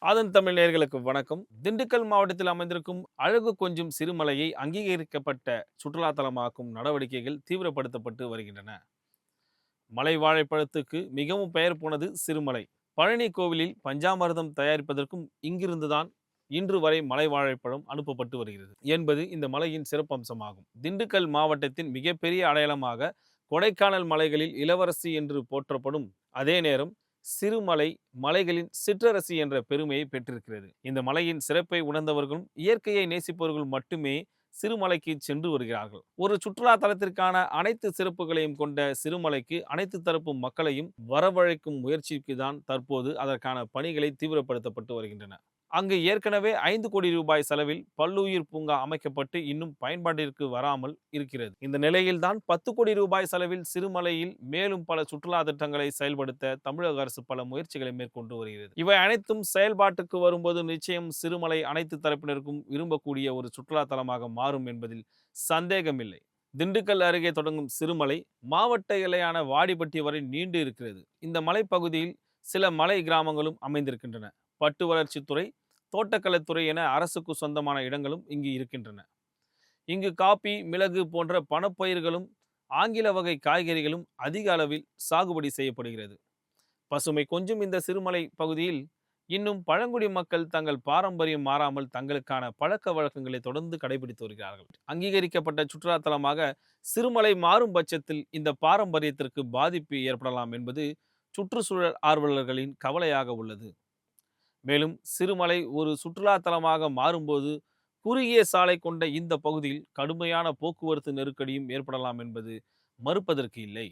ஆதன் தமிழ் நேயர்களுக்கு வணக்கம். திண்டுக்கல் மாவட்டத்தில் அமைந்திருக்கும் அழகு கொஞ்சும் சிறுமலையை அங்கீகரிக்கப்பட்ட சுற்றுலா தலமாக்கும் நடவடிக்கைகள் தீவிரப்படுத்தப்பட்டு வருகின்றன. மலை வாழைப்பழத்துக்கு மிகவும் பெயர் போனது சிறுமலை. பழனி கோவிலில் பஞ்சாமிர்தம் தயாரிப்பதற்கும் இங்கிருந்துதான் இன்று வரை மலை வாழைப்பழம் அனுப்பப்பட்டு வருகிறது என்பது இந்த மலையின் சிறப்பம்சமாகும். திண்டுக்கல் மாவட்டத்தின் மிகப்பெரிய அடையாளமாக கொடைக்கானல் மலைகளில் இளவரசி என்று போற்றப்படும் அதே நேரம் சிறுமலை மலைகளின் சிற்றரசி என்ற பெருமையை பெற்றிருக்கிறது. இந்த மலையின் சிறப்பை உணர்ந்தவர்களும் இயற்கையை நேசிப்பவர்கள் மட்டுமே சிறுமலைக்கு சென்று வருகிறார்கள். ஒரு சுற்றுலா தலத்திற்கான அனைத்து சிறப்புகளையும் கொண்ட சிறுமலைக்கு அனைத்து தரப்பு மக்களையும் வரவழைக்கும் முயற்சிக்கு தான் தற்போது அதற்கான பணிகளை தீவிரப்படுத்தப்பட்டு வருகின்றன. அங்கு ஏற்கனவே 5 கோடி ரூபாய் செலவில் பல்லுயிர் பூங்கா அமைக்கப்பட்டு இன்னும் பயன்பாட்டிற்கு வராமல் இருக்கிறது. இந்த நிலையில்தான் 10 கோடி ரூபாய் செலவில் சிறுமலையில் மேலும் பல சுற்றுலா திட்டங்களை செயல்படுத்த தமிழக அரசு பல முயற்சிகளை மேற்கொண்டு வருகிறது. இவை அனைத்தும் செயல்பாட்டுக்கு வரும்போது நிச்சயம் சிறுமலை அனைத்து தரப்பினருக்கும் விரும்பக்கூடிய ஒரு சுற்றுலா தலமாக மாறும் என்பதில் சந்தேகமில்லை. திண்டுக்கல் அருகே தொடங்கும் சிறுமலை மாவட்ட எல்லையான வாடிப்பட்டி வரை நீண்டு இருக்கிறது. இந்த மலைப்பகுதியில் சில மலை கிராமங்களும் அமைந்திருக்கின்றன. பட்டு வளர்ச்சித்துறை, தோட்டக்கலைத்துறை என அரசுக்கு சொந்தமான இடங்களும் இங்கு இருக்கின்றன. இங்கு காபி, மிளகு போன்ற பணப்பயிர்களும் ஆங்கில வகை காய்கறிகளும் அதிக அளவில் சாகுபடி செய்யப்படுகிறது. பசுமை கொஞ்சும் இந்த சிறுமலை பகுதியில் இன்னும் பழங்குடி மக்கள் தங்கள் பாரம்பரியம் மாறாமல் தங்களுக்கான பழக்க வழக்கங்களை தொடர்ந்து கடைபிடித்து வருகிறார்கள். அங்கீகரிக்கப்பட்ட சுற்றுலா தலமாக சிறுமலை மாறும் பட்சத்தில் இந்த பாரம்பரியத்திற்கு பாதிப்பு ஏற்படலாம் என்பது சுற்றுச்சூழல் ஆர்வலர்களின் கவலையாக உள்ளது. மேலும் சிறுமலை ஒரு சுற்றுலா தலமாக மாறும்போது குறுகிய சாலை கொண்ட இந்த பகுதியில் கடுமையான போக்குவரத்து நெருக்கடியும் ஏற்படலாம் என்பது மறுப்பதற்கு இல்லை.